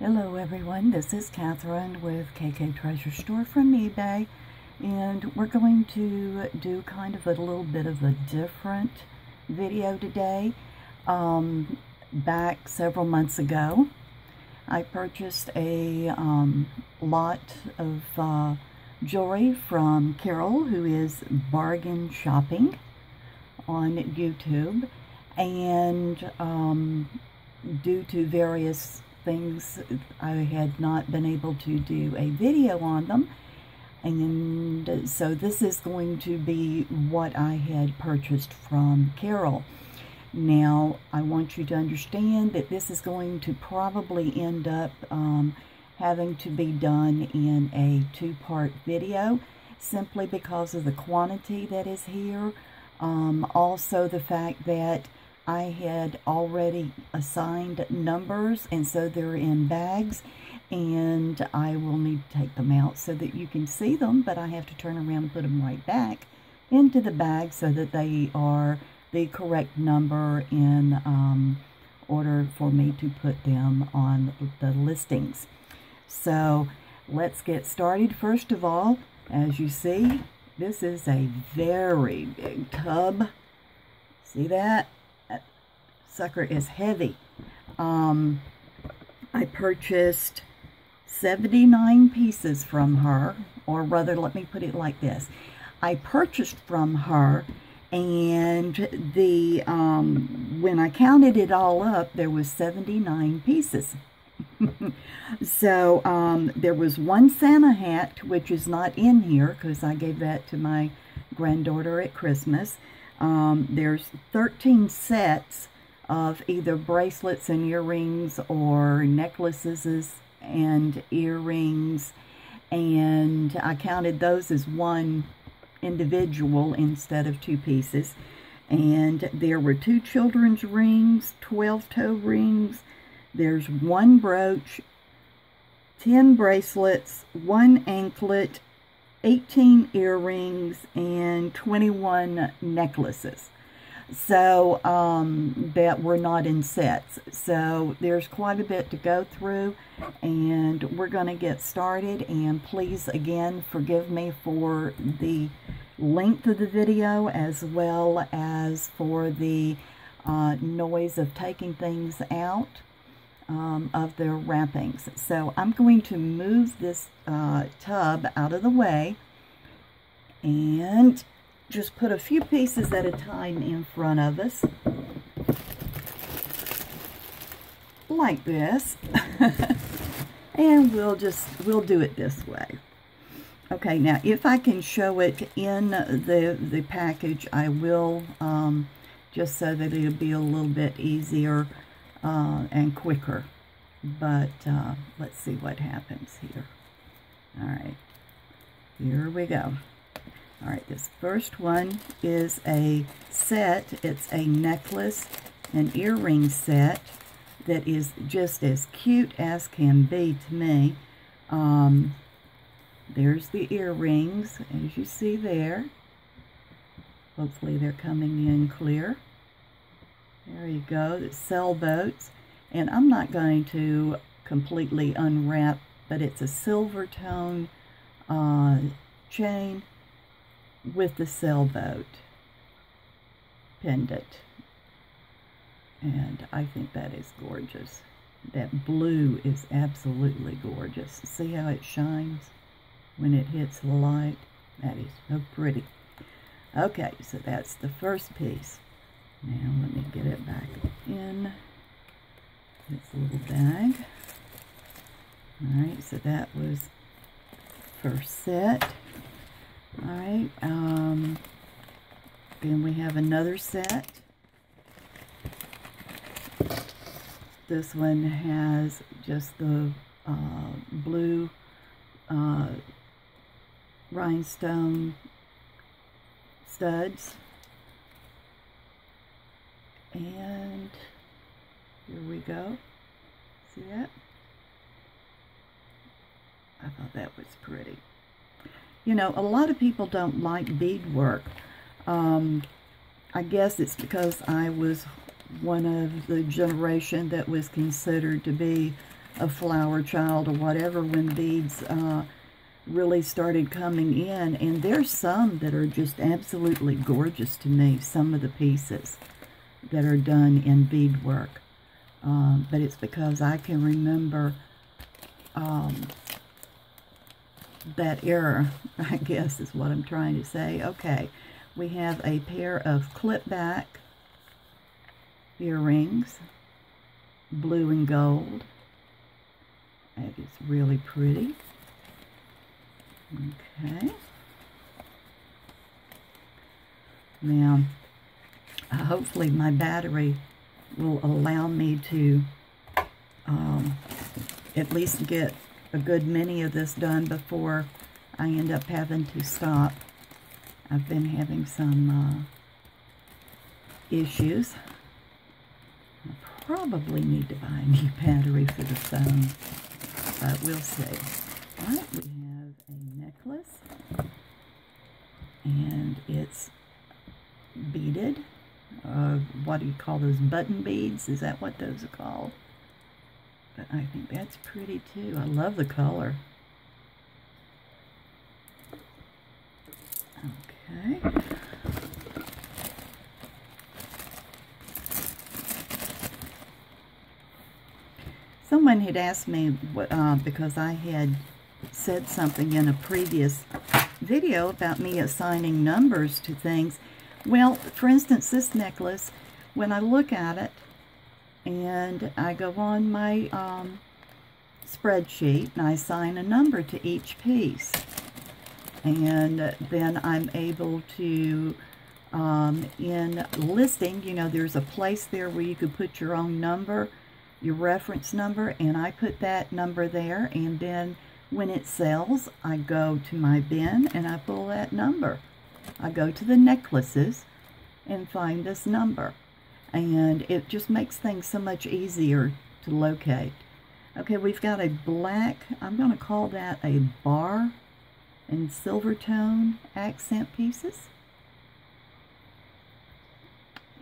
Hello everyone, this is Catherine with KK Treasure Store from eBay, and we're going to do kind of a little bit of a different video today. Back several months ago, I purchased a lot of jewelry from Carol, who is Bargain Shopping on YouTube, and due to various things, I had not been able to do a video on them, and so this is going to be what I had purchased from Carol. Now, I want you to understand that this is going to probably end up having to be done in a two-part video, simply because of the quantity that is here. Also the fact that I had already assigned numbers, and so they're in bags, and I will need to take them out so that you can see them, but I have to turn around and put them right back into the bag so that they are the correct number in order for me to put them on the listings. So let's get started. First of all, as you see, this is a very big tub. See that? Sucker is heavy. I purchased 79 pieces from her, or rather, let me put it like this. I purchased from her, and the when I counted it all up, there was 79 pieces. So there was one Santa hat, which is not in here because I gave that to my granddaughter at Christmas. There's 13 sets of either bracelets and earrings or necklaces and earrings, and I counted those as one individual instead of two pieces. And there were 2 children's rings, 12-toe rings, there's 1 brooch, 10 bracelets, 1 anklet, 18 earrings, and 21 necklaces. So that were not in sets. So there's quite a bit to go through, and we're going to get started. And please, again, forgive me for the length of the video, as well as for the noise of taking things out of their wrappings. So I'm going to move this tub out of the way and just put a few pieces at a time in front of us, like this, and we'll do it this way. Okay, now if I can show it in the package, I will, just so that it'll be a little bit easier and quicker. But let's see what happens here. All right, here we go. All right, this first one is a set. It's a necklace and earring set that is just as cute as can be to me. There's the earrings, as you see there. Hopefully they're coming in clear. There you go, the sailboats. And I'm not going to completely unwrap, but it's a silver tone chain with the sailboat pendant, and I think that is gorgeous. That blue is absolutely gorgeous. See how it shines when it hits the light? That is so pretty. Okay, so that's the first piece. Now let me get it back in this little bag. All right, so that was first set. All right, then we have another set. This one has just the blue rhinestone studs. And here we go. See that? I thought that was pretty. You know, a lot of people don't like beadwork. I guess it's because I was one of the generation that was considered to be a flower child or whatever when beads really started coming in. And there's some that are just absolutely gorgeous to me, some of the pieces that are done in beadwork. But it's because I can remember that era, I guess is what I'm trying to say. Okay, we have a pair of clip back earrings, blue and gold. That is really pretty. Okay. Now, hopefully my battery will allow me to at least get a good many of this done before I end up having to stop. I've been having some issues. I probably need to buy a new battery for the phone, but we'll see. All right, we have a necklace, and it's beaded. What do you call those, button beads? Is that what those are called? But I think that's pretty too. I love the color. Okay. Someone had asked me, what, because I had said something in a previous video about me assigning numbers to things. Well, for instance, this necklace, when I look at it and I go on my spreadsheet and I assign a number to each piece, and then I'm able to, in listing, you know, there's a place there where you could put your own number, your reference number, and I put that number there, and then when it sells, I go to my bin and I pull that number. I go to the necklaces and find this number, and it just makes things so much easier to locate. Okay, we've got a black, I'm going to call that a bar and silver tone accent pieces.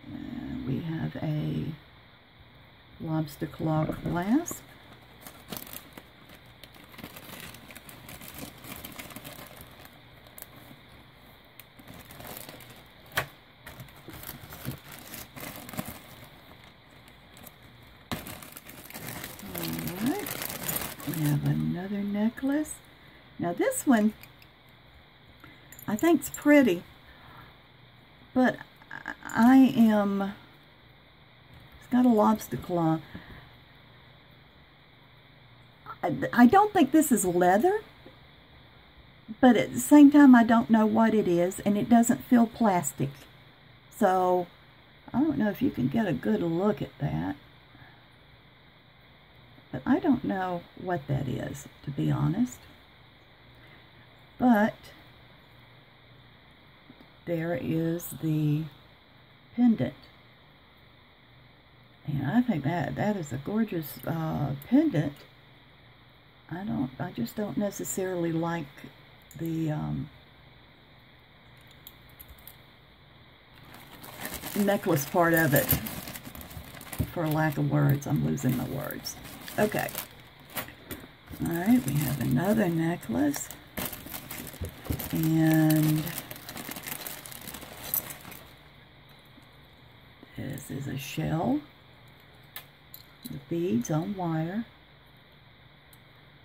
And we have a lobster claw clasp. Alright, we have another necklace. Now this one, I think it's pretty, but it's got a lobster claw. I don't think this is leather, but at the same time I don't know what it is, and it doesn't feel plastic. So I don't know if you can get a good look at that, but I don't know what that is, to be honest. But there is the pendant, and I think that is a gorgeous pendant. I just don't necessarily like the necklace part of it, for lack of words. I'm losing my words. Okay. All right, we have another necklace, and this is a shell with beads on wire.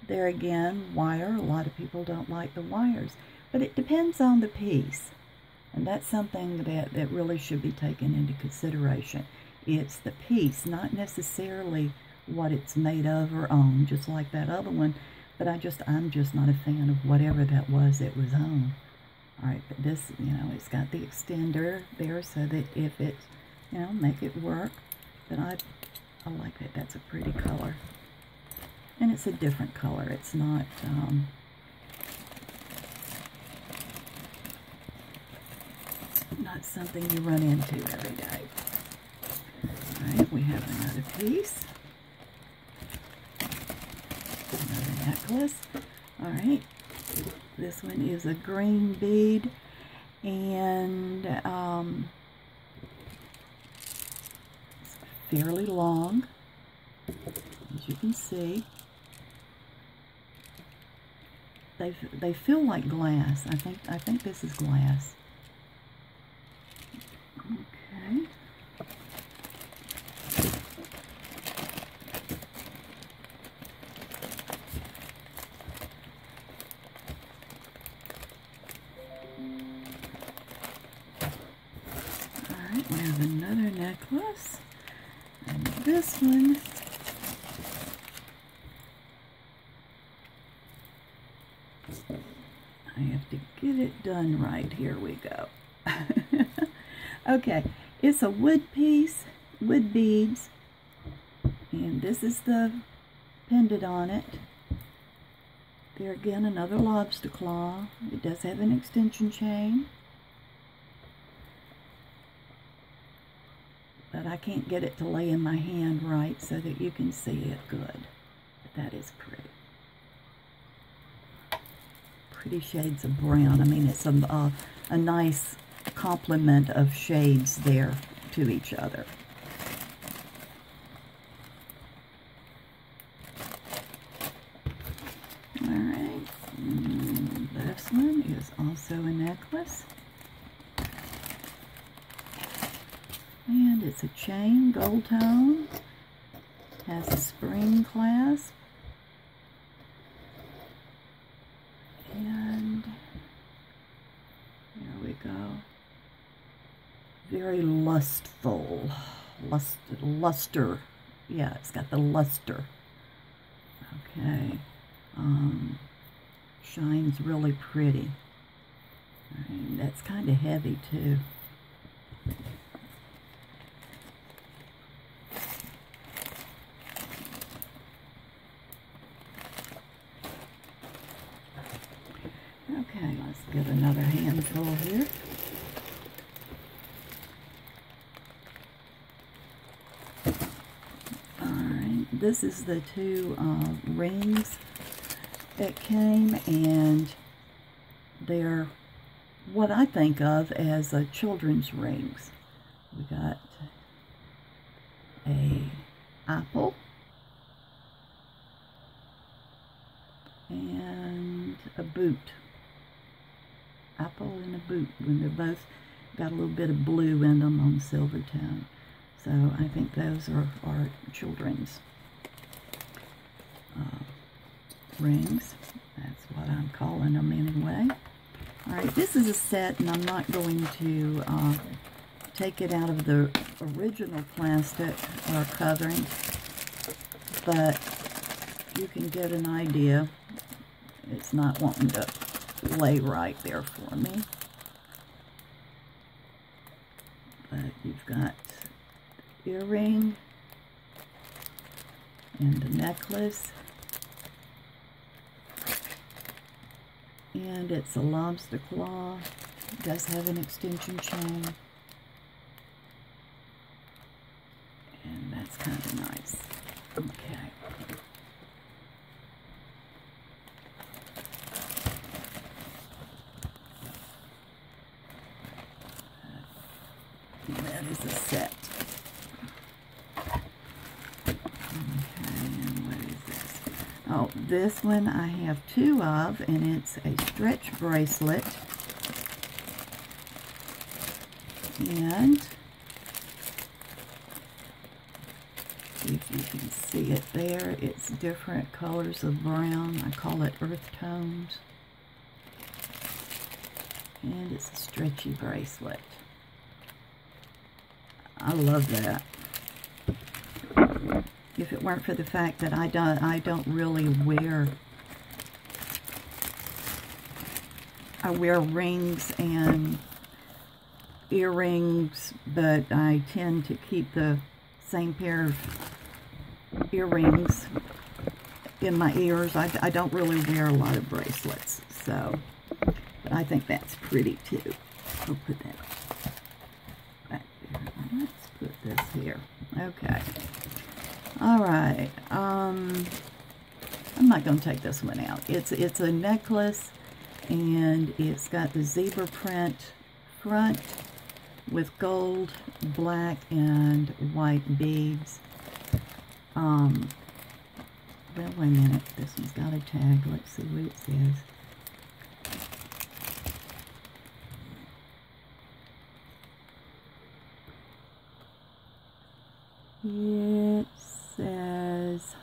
There again, wire. A lot of people don't like the wires, but it depends on the piece, and that's something that really should be taken into consideration. It's the piece, not necessarily what it's made of or on, just like that other one. But I'm just not a fan of whatever that was it was on. All right, but this, you know, it's got the extender there so that if it, you know, make it work. But I like that. That's a pretty color. And it's a different color. It's not, not something you run into every day. All right, we have another piece. Another necklace. All right, this one is a green bead, and it's fairly long, as you can see. they feel like glass. I think this is glass. Okay. Alright, we have another necklace. And this one, I have to get it done right. Here we go. Okay, it's a wood piece, wood beads, and this is the pendant on it. There again, another lobster claw. It does have an extension chain, but I can't get it to lay in my hand right so that you can see it good. But that is pretty. Pretty shades of brown. I mean, it's a nice complement of shades there to each other. Alright, this one is also a necklace. And it's a chain, gold tone. Has a spring clasp. And there we go. Very lustful. Luster. Yeah, it's got the luster. Okay. Shines really pretty. Right, that's kind of heavy too. Okay, let's get another handful here. Alright, this is the two rings that came, and they're what I think of as children's rings. We got a apple and a boot. Apple and a boot, when they're both got a little bit of blue in them on silver tone. So I think those are children's rings. That's what I'm calling them anyway. Alright, this is a set, and I'm not going to take it out of the original plastic or covering, but you can get an idea. It's not wanting to lay right there for me. But you've got the earring and the necklace. And it's a lobster claw. It does have an extension chain. And that's kind of nice. Okay. That is a set. Oh, this one I have two of, and it's a stretch bracelet. And if you can see it there, it's different colors of brown. I call it earth tones. And it's a stretchy bracelet. I love that. If it weren't for the fact that I don't really wear, I wear rings and earrings, but I tend to keep the same pair of earrings in my ears. I don't really wear a lot of bracelets, so, but I think that's pretty too. We'll put that back there. Let's put this here. Okay. Alright, I'm not going to take this one out. It's a necklace, and it's got the zebra print front with gold, black, and white beads. Well, wait a minute. This one's got a tag. Let's see what it says. It says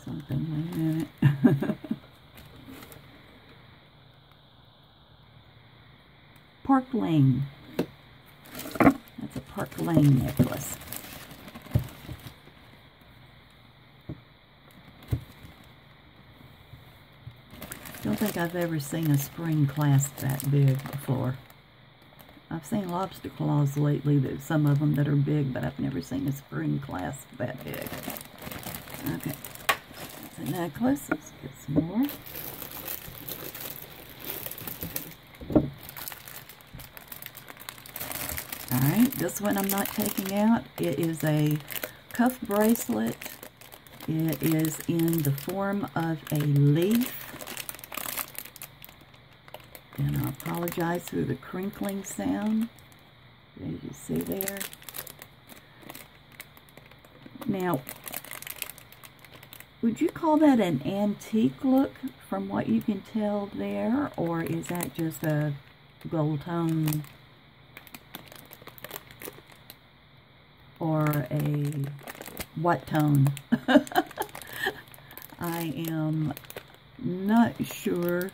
something, wait a minute. Park Lane. That's a Park Lane necklace. Don't think I've ever seen a spring clasp that big before. I've seen lobster claws lately, some of them that are big, but I've never seen a spring clasp that big. Okay, that's a necklace. Let's get some more. Alright, this one I'm not taking out. It is a cuff bracelet. It is in the form of a leaf. And I apologize for the crinkling sound, as you see there. Now, would you call that an antique look from what you can tell there? Or is that just a gold tone? Or a what tone? I am not sure.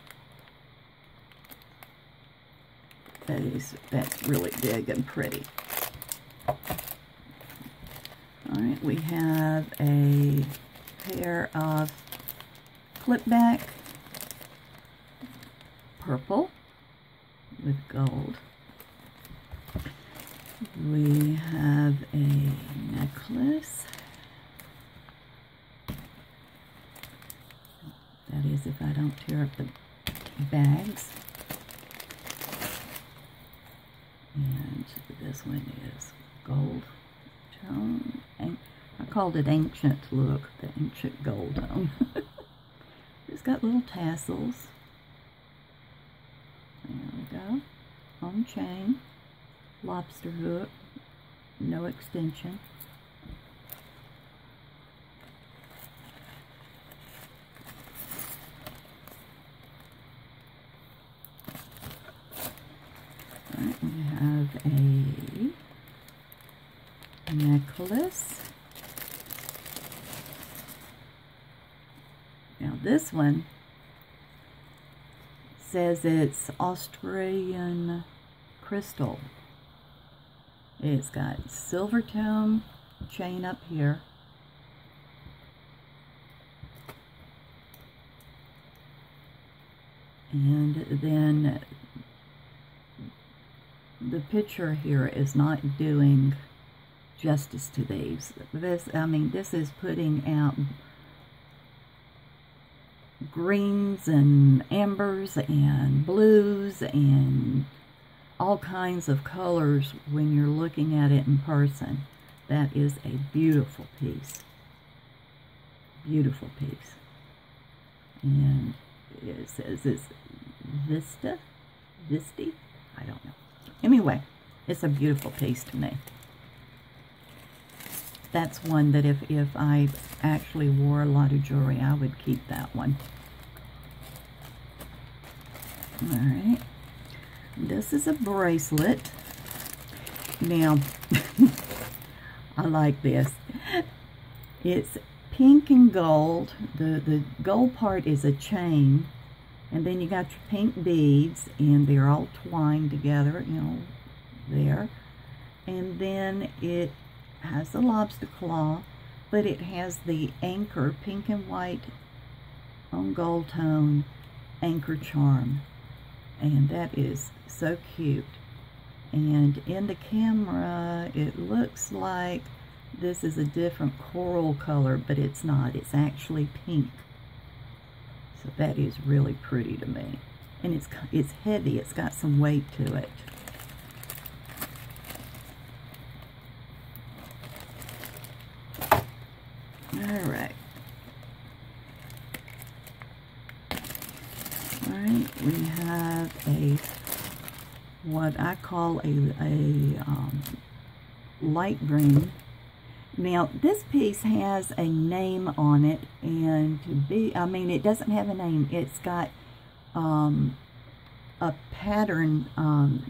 That's really big and pretty. Alright, we have a pair of clip back, purple with gold. We have a necklace. That is if I don't tear up the bags. And this one is gold tone. And I called it ancient look, the ancient gold tone. It's got little tassels. There we go. On chain. Lobster hook. No extension. We have a necklace. Now this one says it's Australian crystal. It's got silver tone chain up here. And then the picture here is not doing justice to these. This is putting out greens and ambers and blues and all kinds of colors when you're looking at it in person. That is a beautiful piece. Beautiful piece. And it says it's Visti? I don't know. Anyway, it's a beautiful piece to me. That's one that if I actually wore a lot of jewelry, I would keep that one. Alright. This is a bracelet. Now, I like this. It's pink and gold. The gold part is a chain. And then you got your pink beads, and they're all twined together, you know, there. And then it has the lobster claw, but it has the anchor, pink and white on gold tone anchor charm. And that is so cute. And in the camera, it looks like this is a different coral color, but it's not. It's actually pink. So that is really pretty to me. And it's heavy. It's got some weight to it. Alright. Alright, we have what I call a light green. Now, this piece has a name on it, and it doesn't have a name. It's got a pattern,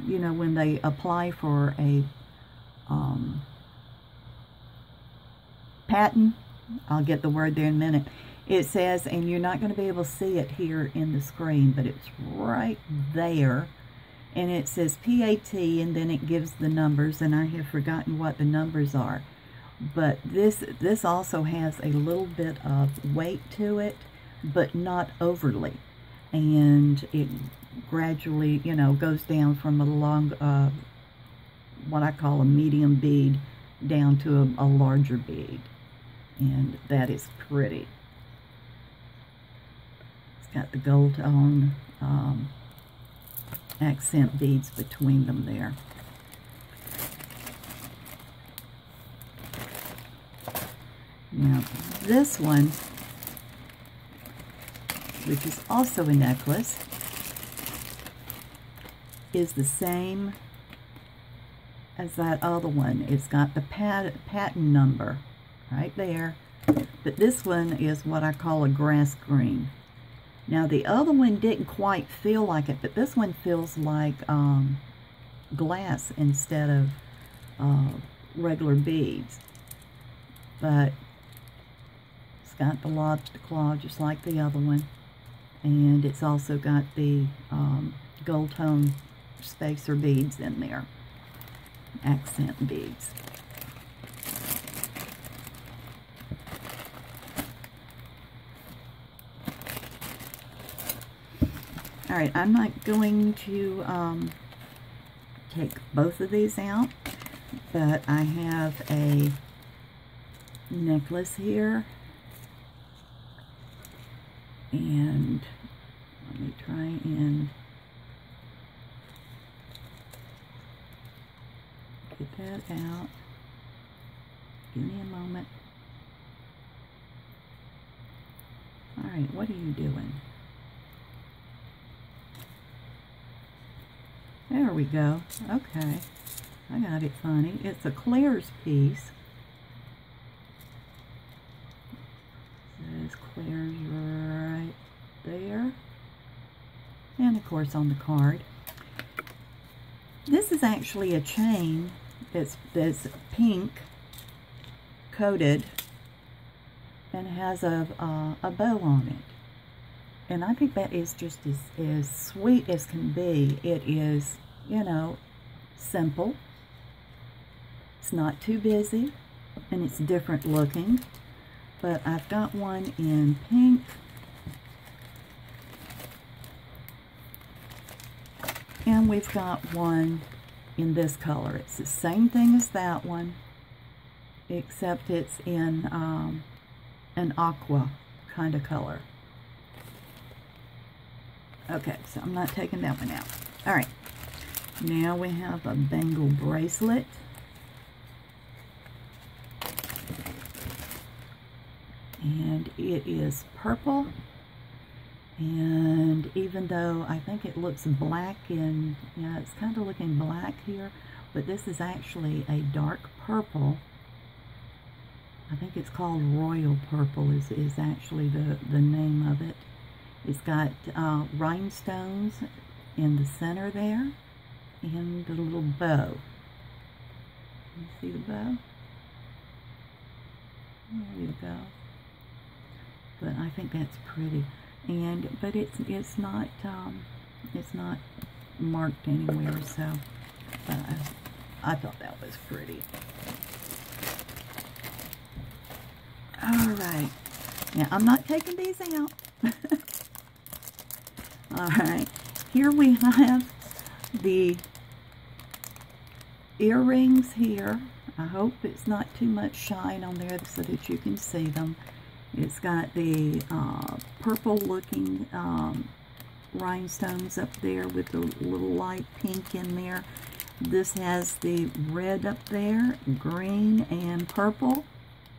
you know, when they apply for a patent. I'll get the word there in a minute. It says, and you're not going to be able to see it here in the screen, but it's right there. And it says PAT, and then it gives the numbers, and I have forgotten what the numbers are. But this also has a little bit of weight to it, but not overly. And it gradually, you know, goes down from a long, what I call a medium bead, down to a larger bead. And that is pretty. It's got the gold tone accent beads between them there. Now, this one, which is also a necklace, is the same as that other one. It's got the patent number right there, but this one is what I call a grass green. Now, the other one didn't quite feel like it, but this one feels like glass instead of regular beads. But it's got the lobster claw just like the other one, and it's also got the gold tone spacer beads in there, accent beads. All right, I'm not going to take both of these out, but I have a necklace here, and let me try and get that out. Give me a moment. All right, what are you doing? There we go. Okay. I got it funny. It's a Claire's piece. It says Claire's right there. And of course on the card. This is actually a chain that's pink coated and has a bow on it. And I think that is just as sweet as can be. It is, you know, simple. It's not too busy, and it's different looking. But I've got one in pink. And we've got one in this color. It's the same thing as that one, except it's in an aqua kind of color. Okay, so I'm not taking that one out. All right, now we have a bangle bracelet. And it is purple. And even though I think it looks black in, yeah, it's kind of looking black here, but this is actually a dark purple. I think it's called royal purple is actually the name of it. It's got rhinestones in the center there, and the little bow. You see the bow? There you go. But I think that's pretty, but it's not marked anywhere. So I thought that was pretty. All right, now I'm not taking these out. All right, here we have the earrings here. I hope it's not too much shine on there so that you can see them. It's got the purple looking rhinestones up there with the little light pink in there. This has the red up there, green and purple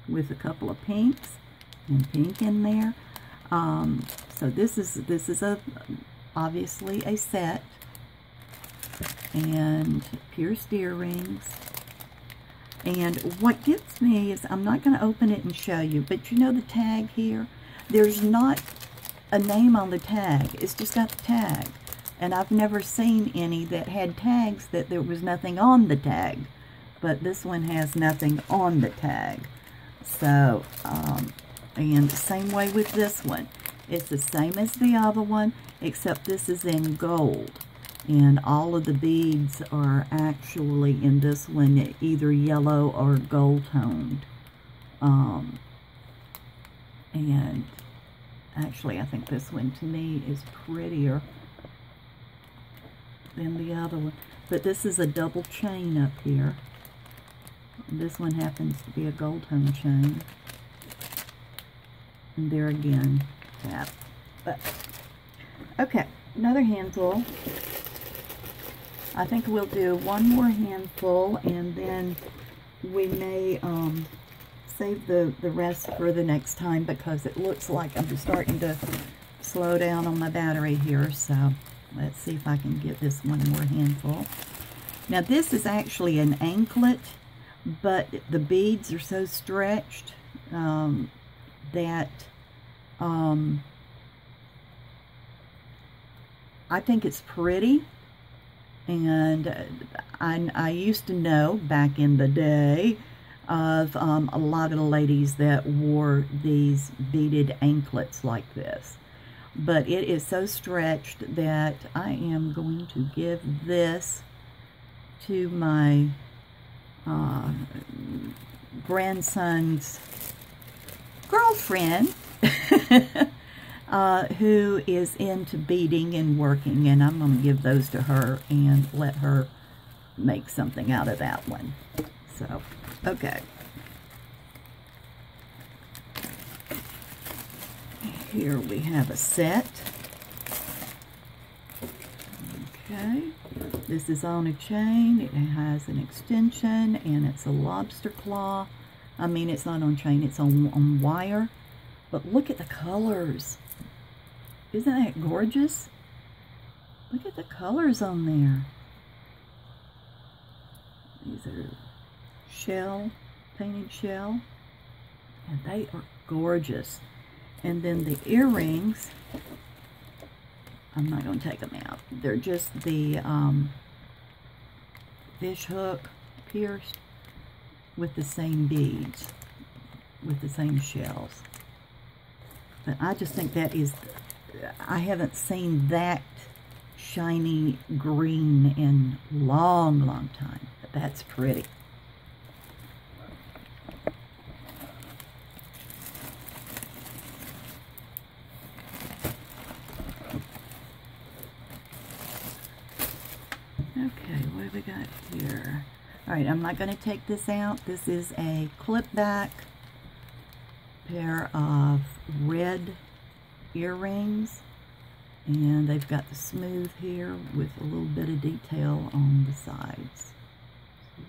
with a couple of pinks and pink in there. So this is obviously a set, and pierced earrings. And what gets me is, I'm not going to open it and show you, but you know the tag here? There's not a name on the tag. It's just got the tag. And I've never seen any that had tags that there was nothing on the tag. but this one has nothing on the tag. So, and the same way with this one. It's the same as the other one, except this is in gold. And all of the beads are actually in this one either yellow or gold toned. And actually, I think this one to me is prettier than the other one. But this is a double chain up here. This one happens to be a gold tone chain. And there again, that. But, okay, another handful. I think we'll do one more handful, and then we may save the rest for the next time, because it looks like I'm starting to slow down on my battery here. So let's see if I can get this one more handful. Now this is actually an anklet, but the beads are so stretched that I think it's pretty. And I used to know back in the day of a lot of the ladies that wore these beaded anklets like this. But it is so stretched that I am going to give this to my grandson's girlfriend who is into beading and working, and I'm going to give those to her and let her make something out of that one. So, okay. Here we have a set. Okay. This is on a chain. It has an extension, and it's a lobster claw. I mean, it's not on chain, it's on wire. But look at the colors. Isn't that gorgeous? Look at the colors on there. These are shell, painted shell, and they are gorgeous. And then the earrings, I'm not going to take them out. They're just the fish hook pierced with the same beads, with the same shells. But I just think that is, I haven't seen that shiny green in a long, long time. But that's pretty. Okay, what have we got here? All right, I'm not going to take this out. This is a clip back pair of red earrings, and they've got the smooth here with a little bit of detail on the sides. See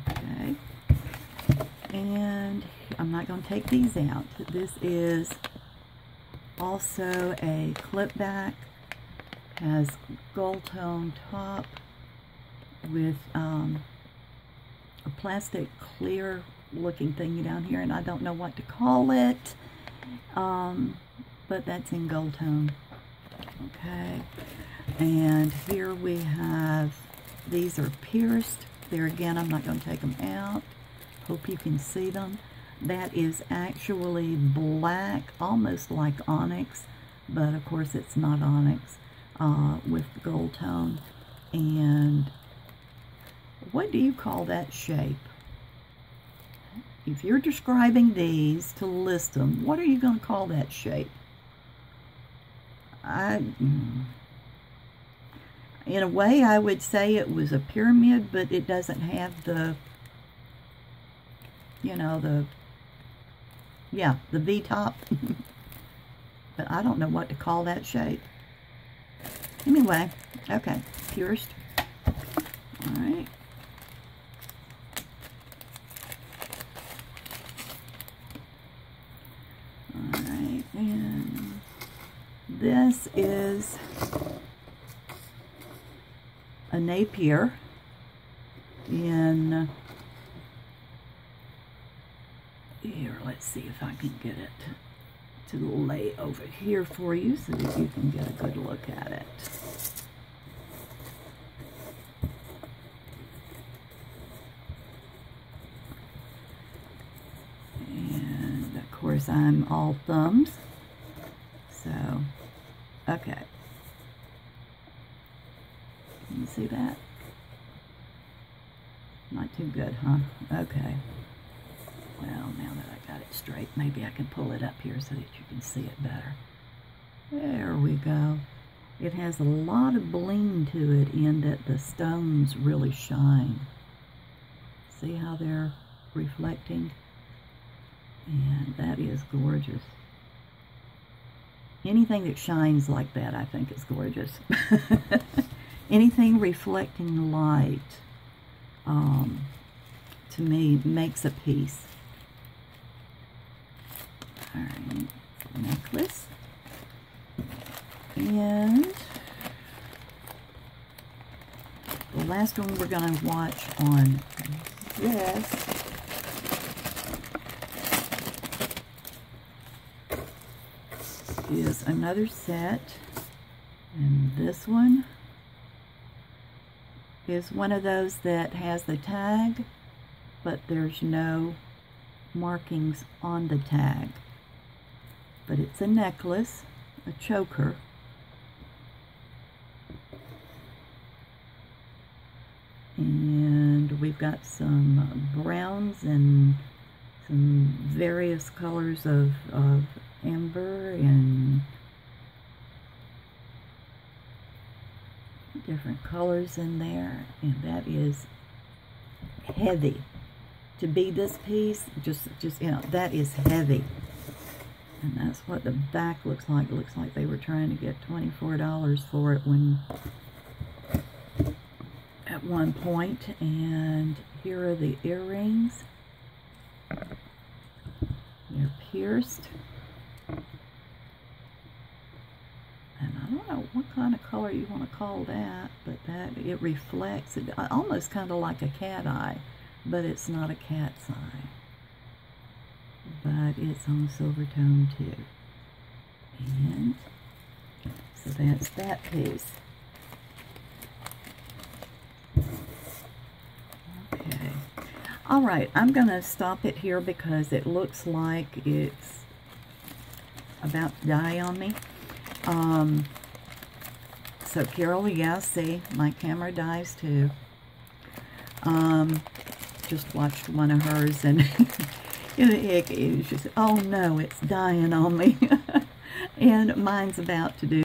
that? Okay. And I'm not going to take these out. This is also a clip back. Has gold tone top with a plastic clear looking thingy down here, and I don't know what to call it, but that's in gold tone. Okay, and here we have, these are pierced. There again, I'm not going to take them out. Hope you can see them. That is actually black, almost like onyx, but of course it's not onyx, with gold tone. And what do you call that shape? If you're describing these to list them, what are you going to call that shape? In a way, I would say it was a pyramid, but it doesn't have the, you know, the V-top. But I don't know what to call that shape. Anyway, okay, pierced. All right. All right, and this is a Napier in, here, let's see if I can get it to lay over here for you so that you can get a good look at it. because I'm all thumbs. So, okay. Can you see that? Not too good, huh? Okay. Well, now that I got it straight, maybe I can pull it up here so that you can see it better. There we go. It has a lot of bling to it in that the stones really shine. See how they're reflecting? And that is gorgeous. Anything that shines like that, I think, is gorgeous. Anything reflecting light, to me, makes a piece. All right, necklace. And the last one we're going to watch on this is another set, and this one is one of those that has the tag, but there's no markings on the tag. But it's a necklace, a choker. And we've got some browns and some various colors of amber and different colors in there, and that is heavy. To be this piece, just you know, that is heavy. And that's what the back looks like. It looks like they were trying to get $24 for it when at one point. And here are the earrings. They're pierced. And I don't know what kind of color you want to call that, but that it reflects it almost kind of like a cat eye, but it's not a cat's eye. But it's on silver tone too. And so that's that piece. Okay. All right, I'm going to stop it here because it looks like it's about to die on me. So Carol, yeah, see, my camera dies too. Just watched one of hers and she said, oh no, it's dying on me. And mine's about to do